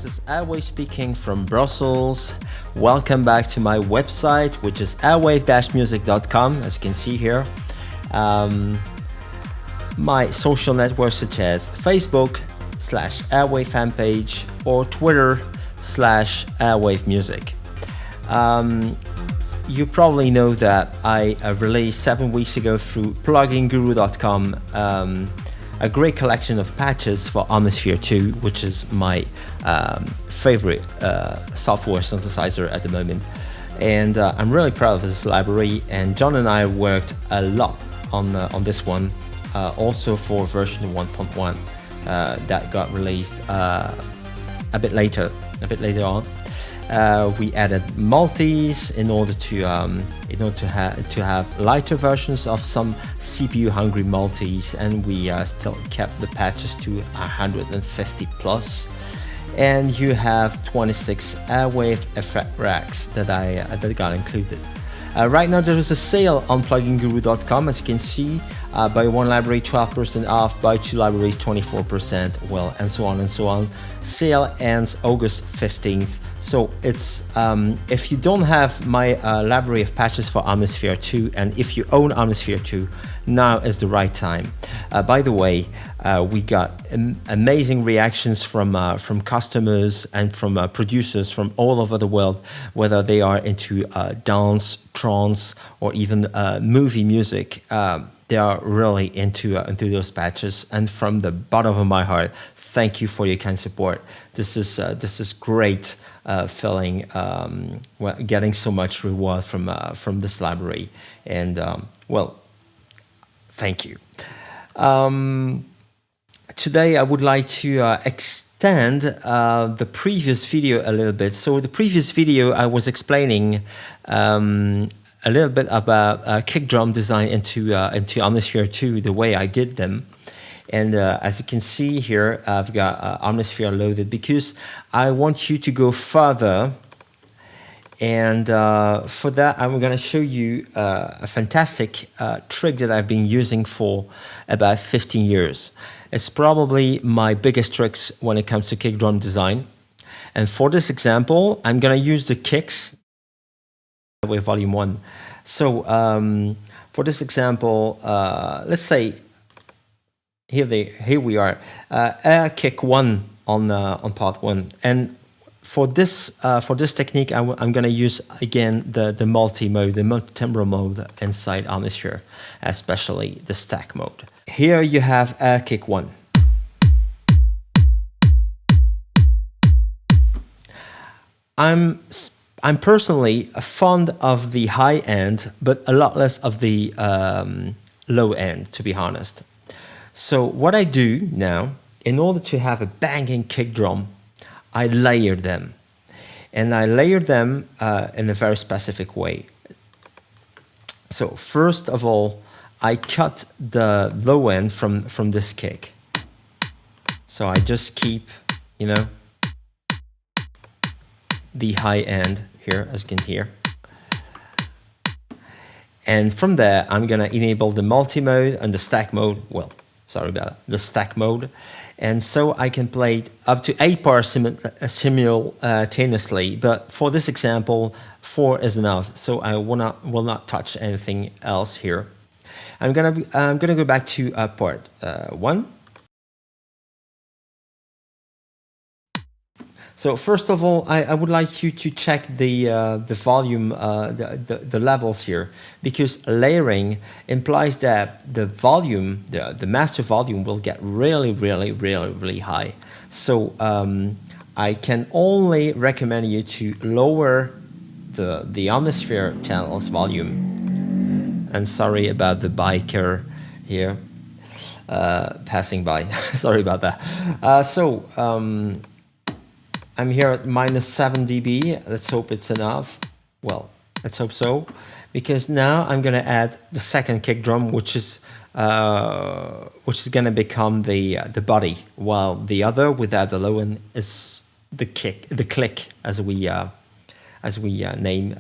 is AIRWAVE speaking from Brussels. Welcome back to my website, which is airwave-music.com, as you can see here. My social networks such as Facebook /AIRWAVE fanpage or Twitter /AIRWAVE music. You probably know that I released 7 weeks ago through pluginguru.com a great collection of patches for Omnisphere 2, which is my favorite software synthesizer at the moment. And I'm really proud of this library, and John and I worked a lot on this one, also for version 1.1 that got released a bit later on. We added multis in order to have lighter versions of some CPU-hungry multis, and we still kept the patches to 150 plus. And you have 26 AIRWAVE effect racks that got included. Right now there is a sale on pluginguru.com, as you can see. Buy one library 12% off, buy two libraries 24%, well, and so on and so on. Sale ends August 15th. So it's if you don't have my library of patches for Omnisphere 2, and if you own Omnisphere 2, now is the right time. By the way, we got amazing reactions from customers and from producers from all over the world, whether they are into dance, trance, or even movie music. They are really into those patches, and from the bottom of my heart, thank you for your kind support. This is great. Feeling getting so much reward from this library, and well, thank you. Today I would like to extend the previous video a little bit. So the previous video I was explaining a little bit about kick drum design into Omnisphere 2, the way I did them. And as you can see here, I've got Omnisphere loaded because I want you to go further. And for that, I'm going to show you a fantastic trick that I've been using for about 15 years. It's probably my biggest tricks when it comes to kick drum design. And for this example, I'm going to use the kicks with volume 1. So for this example, let's say, here we are, air kick 1 on part 1, and for this technique I'm going to use again the multi mode, the multi-timbre mode inside Omnisphere, especially the stack mode. Here you have air kick 1. I'm personally fond of the high end, but a lot less of the low end, to be honest. So what I do now, in order to have a banging kick drum, I layer them. And I layer them in a very specific way. So first of all, I cut the low end from this kick. So I just keep, the high end here, as you can hear. And from there, I'm gonna enable the multi-mode and the stack mode. Well, sorry about that, the stack mode. And so I can play up to 8 parts simultaneously, but for this example, 4 is enough. So I will not touch anything else here. I'm gonna go back to part 1. So first of all, I would like you to check the volume, the levels here, because layering implies that the volume, the master volume, will get really high. So I can only recommend you to lower the Omnisphere channel's volume. And sorry about the biker here passing by. Sorry about that. I'm here at -7 dB. Let's hope it's enough. Well, let's hope so, because now I'm gonna add the second kick drum, which is gonna become the body, while the other without the low end is the click, as we name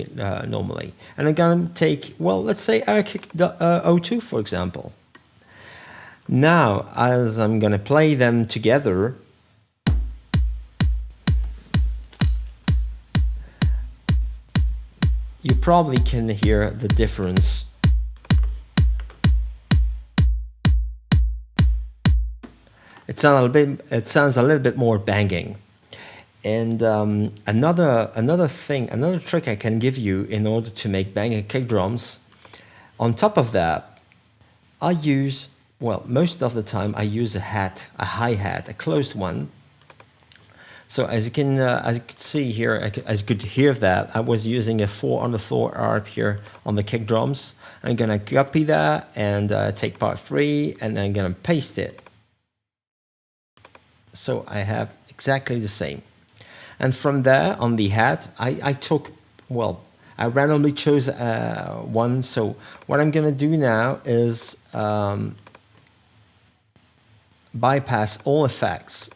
it normally. And I'm gonna take, well, let's say air kick 02, for example. Now, as I'm gonna play them together, you probably can hear the difference. It sounds a little bit more banging. And another trick I can give you in order to make banging kick drums. On top of that, I use, well, most of the time I use a hi-hat, a closed one. So as you can see here, as you could hear that, I was using a 4 on the floor arp here on the kick drums. I'm gonna copy that and take part 3, and I'm gonna paste it. So I have exactly the same. And from there, on the hat, I took, well, I randomly chose one. So what I'm gonna do now is bypass all effects.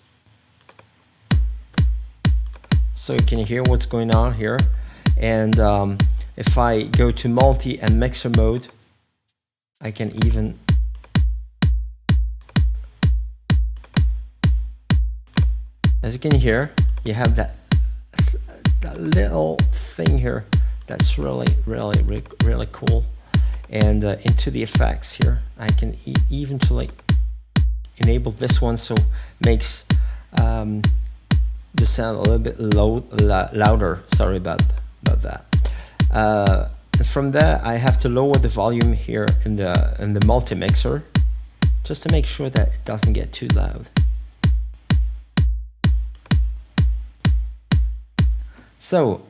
So you can hear what's going on here. And if I go to multi and mixer mode, I can even as you can hear, you have that little thing here that's really cool. And into the effects here, I can eventually enable this one, so makes the sound a little bit louder. Sorry about that. From there, I have to lower the volume here in the multi mixer, just to make sure that it doesn't get too loud. So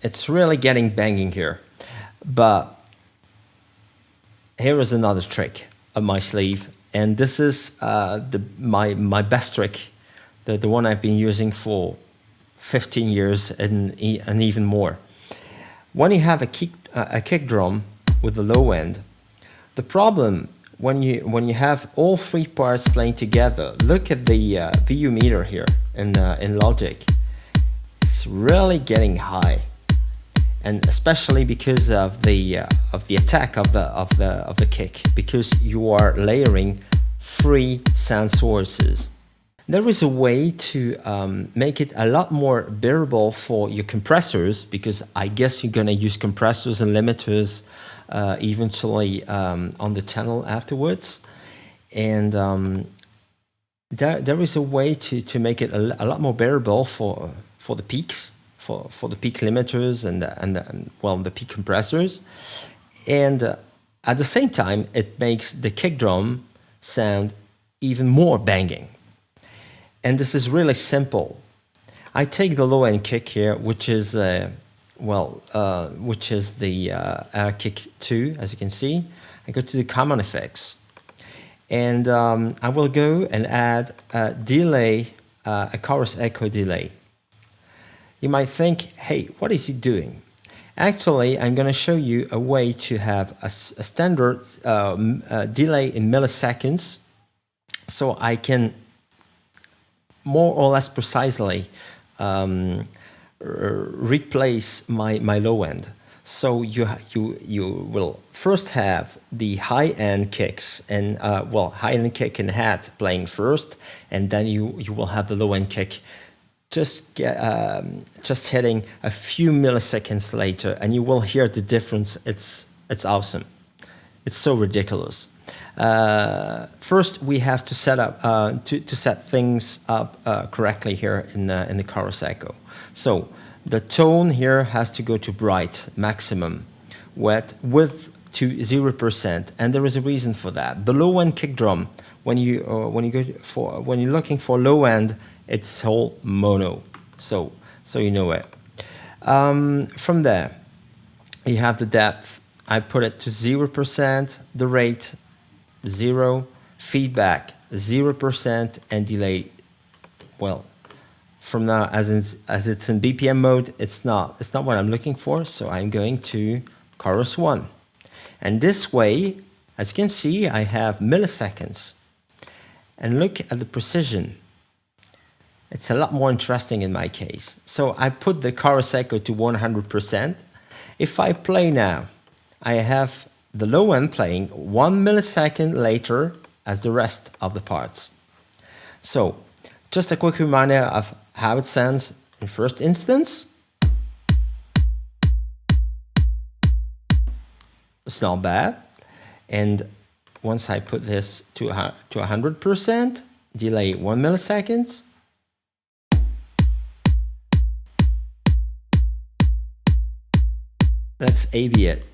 it's really getting banging here, but here is another trick up my sleeve, and this is my best trick, the one I've been using for 15 years and even more. When you have a kick drum with the low end, the problem when you have all 3 parts playing together, look at the VU meter here in Logic. It's really getting high, and especially because of the attack of the kick, because you are layering 3 sound sources. There is a way to make it a lot more bearable for your compressors, because I guess you're gonna use compressors and limiters eventually on the channel afterwards, and there is a way to make it a lot more bearable for the peaks, for the peak limiters and the peak compressors, and at the same time it makes the kick drum sound even more banging. And this is really simple. I take the low end kick here, which is the Air Kick 2, as you can see. I go to the common effects, and I will go and add a delay, a chorus echo delay. You might think, hey, what is he doing? Actually, I'm going to show you a way to have a standard delay in milliseconds, so I can more or less precisely replace my low end. So you will first have the high end kicks and high end kick and hat playing first, and then you will have the low end kick just hitting a few milliseconds later, and you will hear the difference. It's awesome. It's so ridiculous. First, we have to set up to set things up correctly here in the chorus echo. So the tone here has to go to bright maximum, width to 0%, and there is a reason for that. The low end kick drum, when you're looking for low end, it's all mono, so you know it. From there, you have the depth. I put it to 0%, the rate 0, feedback 0%, and delay. Well, from now, as it's in BPM mode, it's not what I'm looking for. So I'm going to chorus 1, and this way, as you can see, I have milliseconds. And look at the precision. It's a lot more interesting in my case. So I put the chorus echo to 100%. If I play now, I have the low end playing 1 millisecond later as the rest of the parts. So just a quick reminder of how it sounds in first instance. It's not bad. And once I put this to 100%, delay 1 millisecond. Let's A/B it.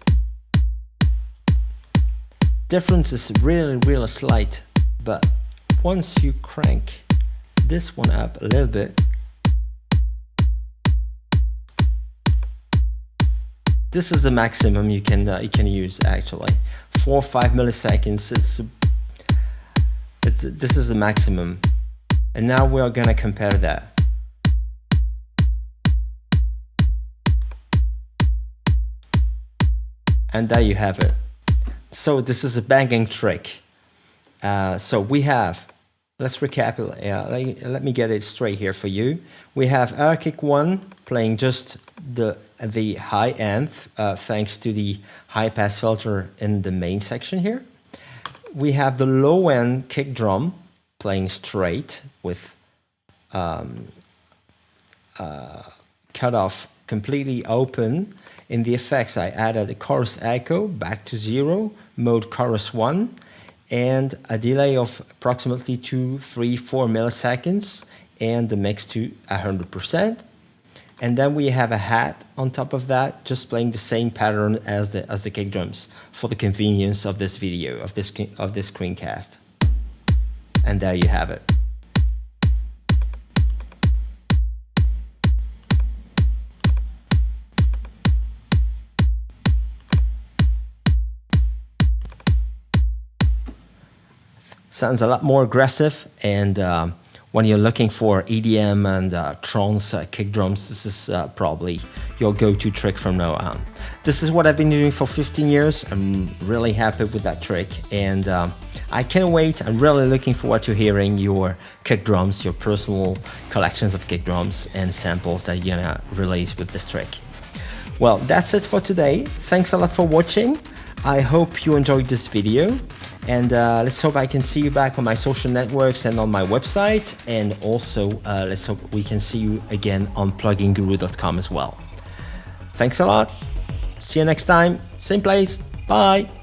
Difference is really slight, but once you crank this one up a little bit, this is the maximum you can use actually. 4 or 5 milliseconds. This is the maximum, and now we are gonna compare that. And there you have it. So this is a banging trick. So we have, let's recapitulate. Let me get it straight here for you. We have air kick 1 playing just the high end, thanks to the high pass filter in the main section here. We have the low end kick drum playing straight with cutoff completely open. In the effects, I added a chorus echo back to 0, mode chorus 1, and a delay of approximately 2, 3, 4 milliseconds, and the mix to 100%. And then we have a hat on top of that, just playing the same pattern as the kick drums for the convenience of this video, of this screencast. And there you have it. Sounds a lot more aggressive, and when you're looking for EDM and trance kick drums, this is probably your go-to trick from now on. This is what I've been doing for 15 years. I'm really happy with that trick, and I can't wait. I'm really looking forward to hearing your kick drums, your personal collections of kick drums and samples that you're gonna release with this trick. Well, that's it for today. Thanks a lot for watching. I hope you enjoyed this video. And let's hope I can see you back on my social networks and on my website. And also, let's hope we can see you again on pluginguru.com as well. Thanks a lot. See you next time. Same place. Bye.